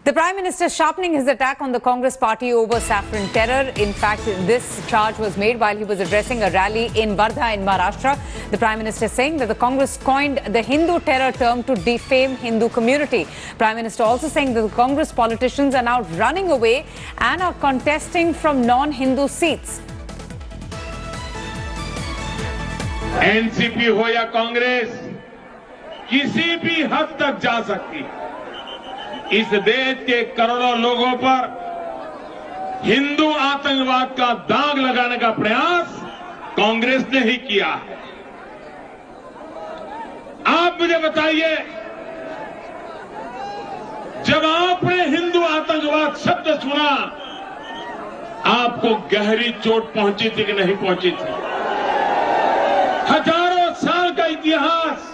The Prime Minister sharpening his attack on the Congress party over saffron terror. In fact, this charge was made while he was addressing a rally in Wardha in Maharashtra. The Prime Minister saying that the Congress coined the Hindu terror term to defame Hindu community. Prime Minister also saying that the Congress politicians are now running away and are contesting from non-Hindu seats. NCP हो या कांग्रेस किसी भी हद तक जा सकती है। इस देश के करोड़ों लोगों पर हिंदू आतंकवाद का दाग लगाने का प्रयास कांग्रेस ने ही किया है। आप मुझे बताइए, जब आपने हिंदू आतंकवाद शब्द सुना, आपको गहरी चोट पहुंची थी कि नहीं पहुंची थी? हजारों साल का इतिहास,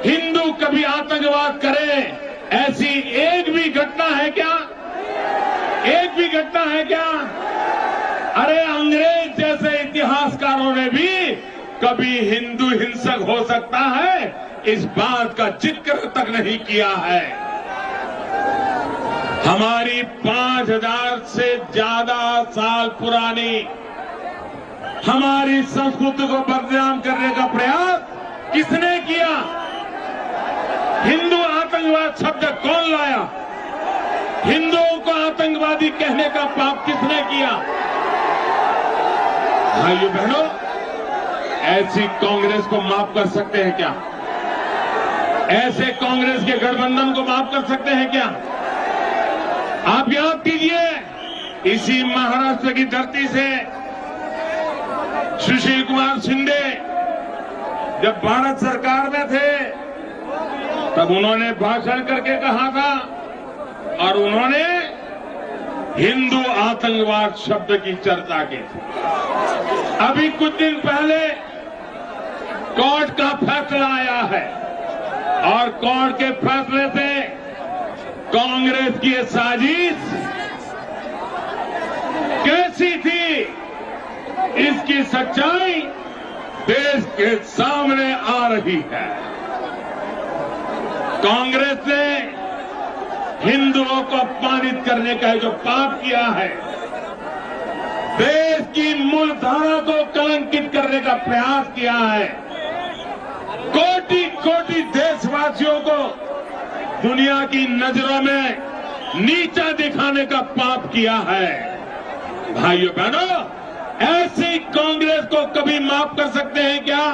हिंदू कभी आतंकवाद करे ऐसी एक भी घटना है क्या? एक भी घटना है क्या? अरे अंग्रेज जैसे इतिहासकारों ने भी कभी हिंदू हिंसक हो सकता है, इस बात का जिक्र तक नहीं किया है। हमारी 5000 से ज्यादा साल पुरानी हमारी संस्कृति को बदनाम करने का प्रयास किसने किया? हिंदू आतंकवाद शब्द कौन लाया? हिंदुओं को आतंकवादी कहने का पाप किसने किया? भाइयों बहनों, ऐसी कांग्रेस को माफ कर सकते हैं क्या? ऐसे कांग्रेस के गठबंधन को माफ कर सकते हैं क्या? आप याद कीजिए, इसी महाराष्ट्र की धरती से सुशील कुमार शिंदे जब भारत सरकार में थे, तब उन्होंने भाषण करके कहा था और उन्होंने हिंदू आतंकवाद शब्द की चर्चा की थी। अभी कुछ दिन पहले कोर्ट का फैसला आया है और कोर्ट के फैसले से कांग्रेस की ये साजिश कैसी थी, इसकी सच्चाई देश के सामने आ रही है। कांग्रेस ने हिंदुओं को अपमानित करने का जो पाप किया है, देश की मूलधारा को कलंकित करने का प्रयास किया है, कोटि कोटि देशवासियों को दुनिया की नजरों में नीचा दिखाने का पाप किया है। भाइयों बहनों, ऐसी कांग्रेस को कभी माफ कर सकते हैं क्या?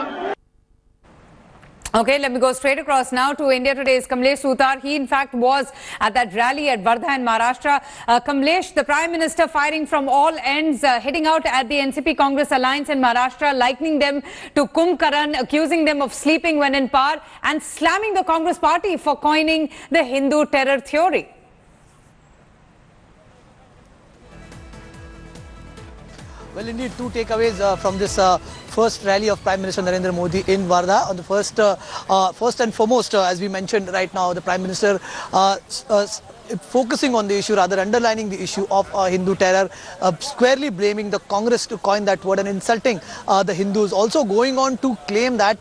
Okay, let me go straight across now to India Today's Kamlesh Sutar. He, in fact, was at that rally at Wardha in Maharashtra. Kamlesh, the Prime Minister firing from all ends, heading out at the NCP Congress alliance in Maharashtra, likening them to Kumbkaran, accusing them of sleeping when in power, and slamming the Congress party for coining the Hindu terror theory. Well, indeed, two takeaways from this first rally of Prime Minister Narendra Modi in Wardha. On the first and foremost, as we mentioned right now, the Prime Minister focusing on the issue, rather underlining the issue of Hindu terror, squarely blaming the Congress to coin that word and insulting the Hindus. Also going on to claim that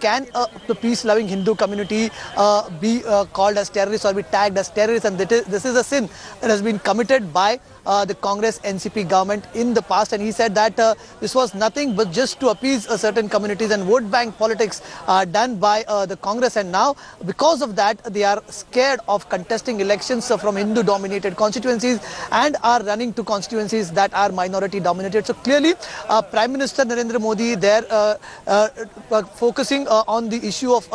can the peace-loving Hindu community be called as terrorists or be tagged as terrorists, and this is a sin that has been committed by the Congress NCP government in the past. And he said that this was nothing but just to appease certain communities and vote bank politics done by the Congress, and now because of that they are scared of contesting elections from Hindu dominated constituencies and are running to constituencies that are minority dominated. So clearly Prime Minister Narendra Modi there focusing on the issue of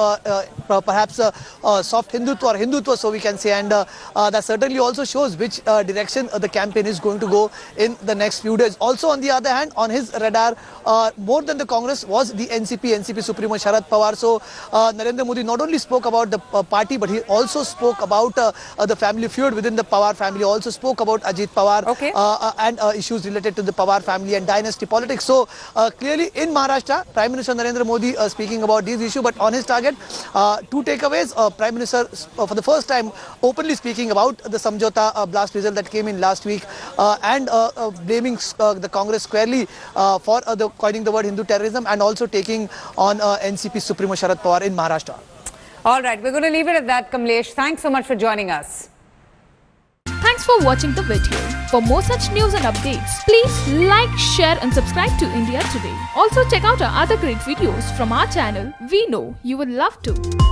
perhaps soft Hindutva or Hindutva, so we can say, and that certainly also shows which direction the campaign is going to go in the next few days. Also, on the other hand, on his radar, more than the Congress was the NCP Supremo Sharad Pawar. So Narendra Modi not only spoke about the party, but he also spoke about the family feud within the Pawar family, also spoke about Ajit Pawar and issues related to the Pawar family and dynasty politics. So clearly in Maharashtra, Prime Minister Narendra Modi speaking about these issues, but on his target, two takeaways. Prime Minister for the first time openly speaking about the Samjhauta blast result that came in last week, and blaming the Congress squarely for coining the word Hindu terrorism, and also taking on NCP Supremo Sharad Pawar in Maharashtra. All right, we're going to leave it at that, Kamlesh. Thanks so much for joining us. Thanks for watching the video. For more such news and updates, please like, share and subscribe to India Today. Also check out our other great videos from our channel. We know you will love to.